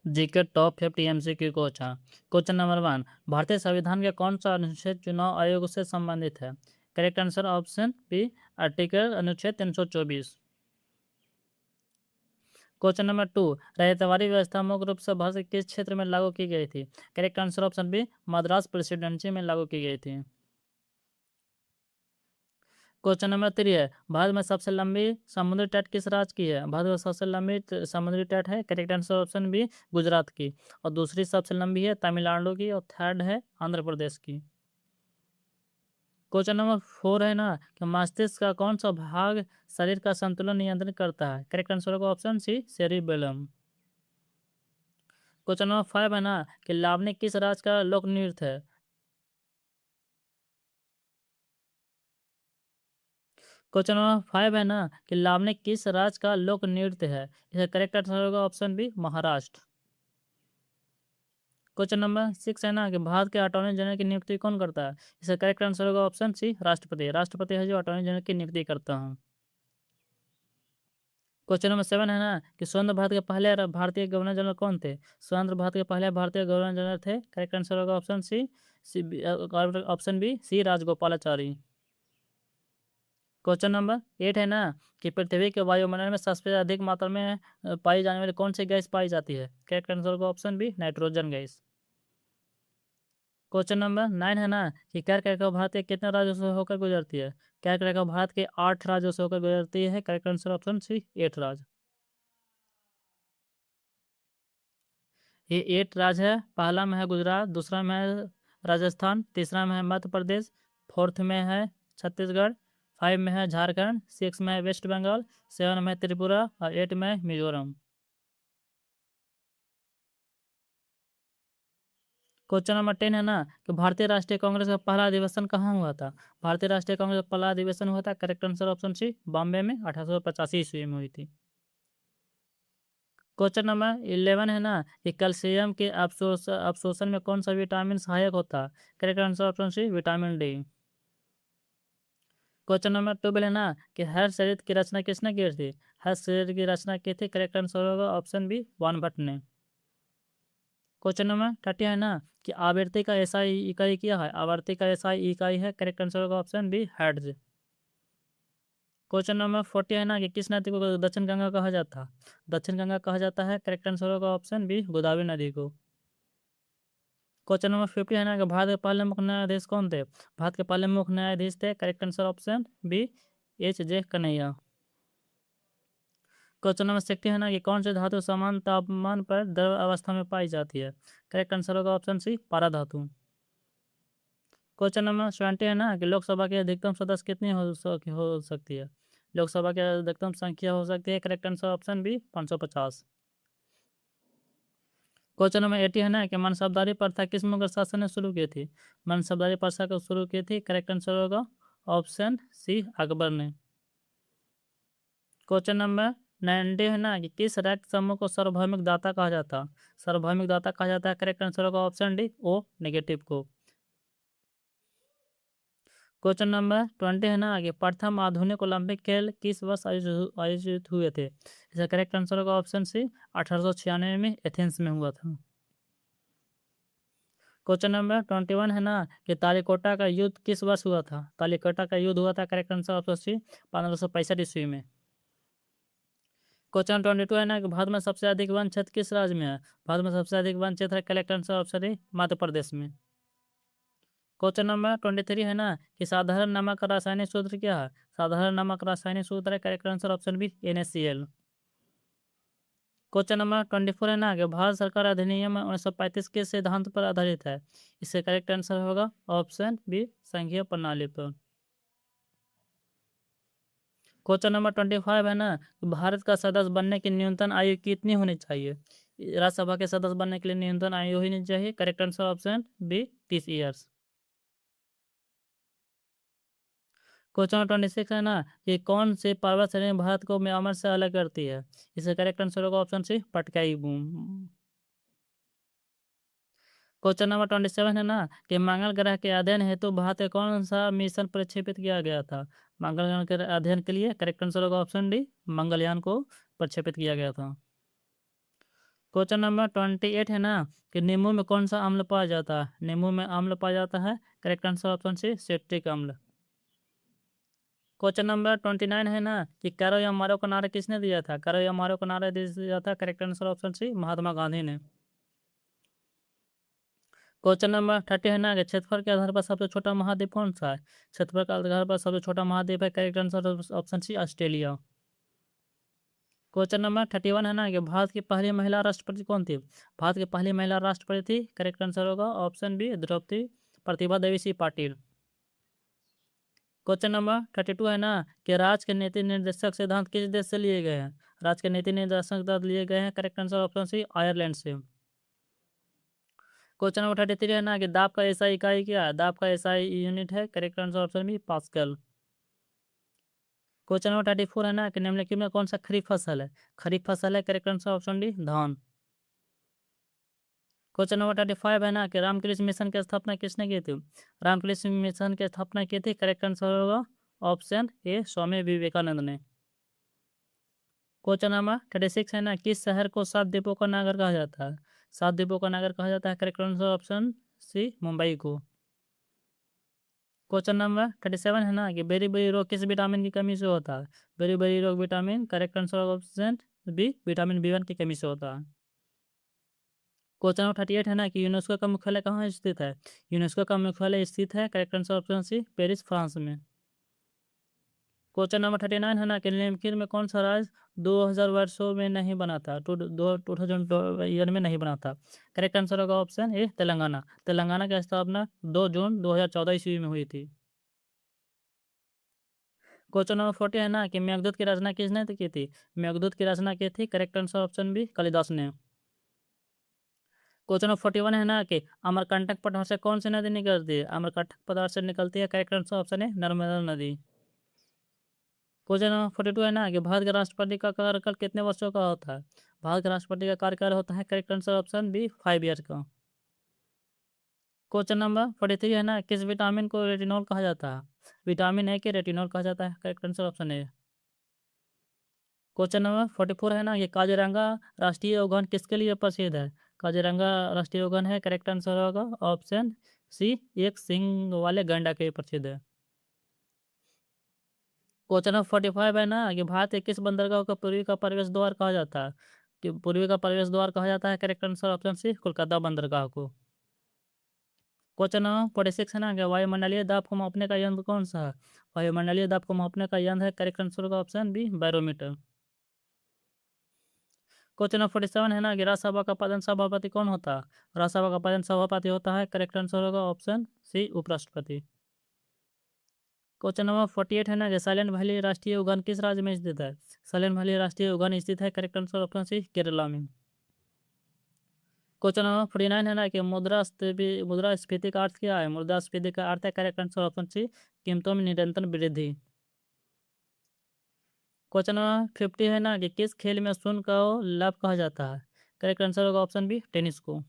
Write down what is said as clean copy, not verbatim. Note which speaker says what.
Speaker 1: GK top 50 MCQ question. Question number 1, भारतीय संविधान के कौन सा अनुच्छेद चुनाव आयोग से संबंधित है? Correct answer option B, article अनुच्छेद 324। क्वेश्चन नंबर 2, रैयतवाड़ी व्यवस्था मुख्य रूप से भारत के किस क्षेत्र में लागू की गई थी? Correct answer option B, Madras presidency में लागू की गई थी। क्वेश्चन नंबर 3 है, भारत में सबसे लंबी समुद्री तट किस राज्य की है? भारत में सबसे लंबी समुद्री तट है, correct answer option B, Gujarat की। और दूसरी सबसे लंबी है तमिलनाडु की, और थर्ड है आंध्र प्रदेश की। क्वेश्चन नंबर 4 है ना, कि मस्तिष्क का कौन सा भाग शरीर का संतुलन नियंत्रित करता है? करेक्ट आंसर होगा option C, cerebellum. Question number 5 है ना, कि लावणी किस राज्य का लोक नृत्य है? क्वेश्चन नंबर 5 है ना, कि लावणी किस राज्य का लोक नृत्य है? इसका करेक्ट आंसर होगा option B, Maharashtra. Question number 6 है ना, कि भारत के अटॉर्नी जनरल की नियुक्ति कौन करता है? इसका करेक्ट आंसर होगा ऑप्शन सी, राष्ट्रपति। राष्ट्रपति है जो अटॉर्नी जनरल की नियुक्ति करता है। क्वेश्चन नंबर 7 है ना, कि स्वतंत्र भारत के पहले भारतीय गवर्नर जनरल कौन थे? स्वतंत्र भारत के पहले भारतीय गवर्नर जनरल थे, करेक्ट आंसर होगा ऑप्शन सी, ऑप्शन बी, सी राजगोपालाचारी। क्वेश्चन नंबर 8 है ना, कि पृथ्वी के वायुमंडल में सबसे अधिक मात्रा में पाई जाने वाली कौन सी गैस पाई जाती है? करेक्ट आंसर होगा option B, nitrogen gas. Question number 9 है ना, कि कर्क रेखा भारत के कितने राज्यों से होकर गुजरती है? कर्क रेखा भारत के 8 राज्यों से होकर गुजरती है, करेक्ट आंसर ऑप्शन सी, 8 राज्य। ये 8 राज्य है, पहला में है गुजरात, दूसरा में है राजस्थान, तीसरा में है मध्य प्रदेश, फोर्थ में है छत्तीसगढ़, 5 में है झारखंड, 6 में है वेस्ट बंगाल, 7 में है त्रिपुरा, और 8 में है मिजोरम। क्वेश्चन नंबर 10 है ना, कि भारतीय राष्ट्रीय कांग्रेस का पहला अधिवेशन कहाँ हुआ था? भारतीय राष्ट्रीय कांग्रेस का पहला अधिवेशन हुआ था, correct answer option C, Bombay में 1885 ईस्वी में हुई थी। क्वेश्चन नंबर 11 है ना, कि कैल्शियम के अवशोषण में कौन सा विटामिन सहायक होता है? Correct answer option C, vitamin D. Question number 12 है ना, कि हर शरीर की रचना किसने की थी? हर शरीर की रचना की थी, करेक्ट आंसर होगा ऑप्शन बी, वानभट्ट ने। क्वेश्चन नंबर 30 है ना, कि आवृत्ति का एसआई इकाई क्या है? आवृत्ति का एसआई इकाई है, करेक्ट आंसर होगा option B, hertz. Question number 40 है ना, कि किस नदी को दक्षिण गंगा कहा जाता है? दक्षिण गंगा कहा जाता है, करेक्ट आंसर होगा ऑप्शन बी, गोदावरी नदी को। क्वेश्चन नंबर 50 है ना, कि भारत के पहले मुख्य न्यायाधीश कौन थे? भारत के पहले मुख्य न्यायाधीश थे, correct answer option B, H J Kanhaiya. Question number 60 है ना, कि कौन सी धातु समान तापमान पर द्रव अवस्था में पाई जाती है? करेक्ट आंसर होगा ऑप्शन सी, पारा धातु। क्वेश्चन नंबर 70 है ना, कि लोकसभा के अधिकतम सदस्य कितनी हो सकती है? लोकसभा की अधिकतम संख्या हो सकती है, correct answer option B, 550। Question number 80 है ना, कि मनसबदारी प्रथा किस मुगल शासन ने शुरू की थी? मनसबदारी प्रथा को शुरू की थी, करेक्ट आंसर होगा ऑप्शन सी, अकबर ने। क्वेश्चन नंबर 90 है ना, कि किस रक्त समूह को सार्वभौमिक दाता कहा जाता है? सार्वभौमिक दाता कहा जाता है, करेक्ट आंसर होगा ऑप्शन डी, ओ नेगेटिव को। क्वेश्चन नंबर 20 है ना, कि प्रथम आधुनिक ओलंपिक खेल किस वर्ष आयोजित हुए थे? इसका करेक्ट आंसर होगा ऑप्शन सी, 1896 में एथेंस में हुआ था। क्वेश्चन नंबर 21 है ना, कि तालिकोटा का युद्ध किस वर्ष हुआ था? तालिकोटा का युद्ध हुआ था, करेक्ट आंसर ऑप्शन सी, 1565 ईस्वी में। क्वेश्चन 22 है ना, कि भारत में सबसे अधिक वन क्षेत्र किस राज्य में है? भारत में सबसे अधिक वन क्षेत्र है, correct answer option D, Madhya Pradesh में। क्वेश्चन नंबर 23 है ना, कि साधारण नमक का रासायनिक सूत्र क्या है? साधारण नमक का रासायनिक सूत्र है, correct answer option B, NaCl। Question number 24 है ना, कि भारत सरकार अधिनियम 1935 के सिद्धांत पर आधारित है? इससे करेक्ट आंसर होगा ऑप्शन बी, संघीय प्रणाली पर। क्वेश्चन नंबर 25 है ना, कि भारत का सदस्य बनने की न्यूनतम आयु कितनी होनी चाहिए? राज्यसभा के सदस्य बनने के लिए न्यूनतम आयु होनी चाहिए, correct answer option B, 30 years. Question number 26 है ना, कि कौन सी पर्वत श्रेणी भारत को म्यांमार से अलग करती है? इसका करेक्ट आंसर होगा option C, Patkai Bum. Question number 27 है ना, कि मंगल ग्रह के अध्ययन हेतु भारत का कौन सा मिशन प्रक्षेपित किया गया था? मंगल ग्रह के अध्ययन के लिए करेक्ट आंसर होगा ऑप्शन डी, मंगलयान को प्रक्षेपित किया गया था। क्वेश्चन नंबर 28 है ना कि नींबू में कौन सा अम्ल पाया जाता है? नींबू में अम्ल पाया जाता है, correct answer option C citric अम्ल। क्वेश्चन नंबर 29 है ना कि करो या मारो का नारा किसने दिया था? करो या मारो का नारा दिया था, करेक्ट आंसर ऑप्शन सी महात्मा गांधी ने। क्वेश्चन नंबर 30 है ना कि क्षेत्रफल के आधार पर सबसे छोटा महाद्वीप कौन सा है? क्षेत्रफल के आधार पर सबसे छोटा महाद्वीप है, correct answer option C Australia. Question number 31 है ना कि भारत की पहली महिला राष्ट्रपति कौन थी? भारत की पहली महिला राष्ट्रपति थी, करेक्ट आंसर होगा option B Draupadi Pratibha Devi Singh Patil. Question number 32 है ना कि राज्य के नीति निर्देशक सिद्धांत किस देश से लिए गए हैं? राज्य के नीति निर्देशक सिद्धांत लिए गए हैं, correct answer option C Ireland से। क्वेश्चन नंबर 33 है ना कि दाब का एसआई इकाई क्या है? दाब का एसआई यूनिट है, correct answer option B pascal. Question number 34 है ना कि निम्नलिखित में कौन सा खरीफ फसल है? खरीफ फसल है, करेक्ट आंसर ऑप्शन डी धान। क्वेश्चन नंबर 35 है ना कि रामकृष्ण मिशन की स्थापना किसने की थी? रामकृष्ण मिशन की स्थापना की थी, करेक्ट आंसर होगा ऑप्शन ए स्वामी विवेकानंद ने। क्वेश्चन नंबर 36 है ना किस शहर को 7 द्वीपों का नगर कहा जाता है? 7 द्वीपों का नगर कहा जाता है, correct answer option C Mumbai को। क्वेश्चन नंबर 37 है ना कि बेरी बेरी रोग किस विटामिन की कमी से होता है? बेरी बेरी रोग vitamin, correct answer option B vitamin B1 की कमी से होता है। क्वेश्चन नंबर 38 है ना कि यूनेस्को का मुख्यालय कहाँ स्थित है? यूनेस्को का मुख्यालय स्थित है, correct answer option C Paris France में। क्वेश्चन नंबर 39 है ना कि निम्नलिखित में कौन सा राज्य 2000 वर्षों में नहीं बना था? 2000 ईयर में नहीं बना था, करेक्ट आंसर होगा ऑप्शन ए तेलंगाना। तेलंगाना की स्थापना 2 जून 2014 ईस्वी में हुई थी। क्वेश्चन नंबर 40 है ना कि मेघदूत की रचना किसने की थी? मेघदूत की रचना की थी, correct answer option B Kalidas ने। क्वेश्चन नंबर 41 है ना कि अमरकंटक पठार से कौन सी नदी निकलती है? अमरकंटक पठार से निकलती है, करेक्ट आंसर ऑप्शन है नर्मदा नदी। क्वेश्चन नंबर 42 है ना कि भारत के राष्ट्रपति का कार्यकाल कितने वर्षों का होता है? भारत के राष्ट्रपति का कार्यकाल होता है, correct answer option B 5 year का। क्वेश्चन नंबर 43 है ना किस विटामिन को रेटिनॉल कहा जाता है? विटामिन ए के रेटिनॉल कहा जाता है, correct answer option A. Question number 44 है ना ये काजीरंगा राष्ट्रीय उद्यान किसके लिए प्रसिद्ध है? काजीरंगा राष्ट्रीय उद्यान है, करेक्ट आंसर होगा ऑप्शन सी एक सींग वाले गैंडा के लिए प्रसिद्ध है। क्वेश्चन नंबर 45 है ना कि भारत के किस बंदरगाह को पूर्वी का प्रवेश द्वार कहा जाता है? कि पूर्वी का प्रवेश द्वार कहा जाता है, correct answer option C Kolkata बंदरगाह को। क्वेश्चन नंबर 46 है ना कि वायुमंडलीय दाब को मापने का यंत्र कौन सा है? वायुमंडलीय दाब को मापने का यंत्र है, करेक्ट आंसर होगा option B barometer. Question number 47 है ना कि राज्यसभा का प्रधान सभापति कौन होता है? राज्यसभा का प्रधान सभापति होता है, करेक्ट आंसर होगा ऑप्शन सी उपराष्ट्रपति। क्वेश्चन नंबर 48 है ना कि साइलेंट वैली राष्ट्रीय उद्यान किस राज्य में स्थित है? साइलेंट वैली राष्ट्रीय उद्यान स्थित है, correct answer option C Kerala में। क्वेश्चन नंबर 49 है ना कि मुद्रास्फीति का अर्थ क्या है? मुद्रास्फीति का अर्थ है, करेक्ट आंसर ऑप्शन सी कीमतों में निरंतर वृद्धि। क्वेश्चन नंबर 50 है ना कि किस खेल में शून्य को लाभ कहा जाता है? करेक्ट आंसर होगा ऑप्शन बी टेनिस को।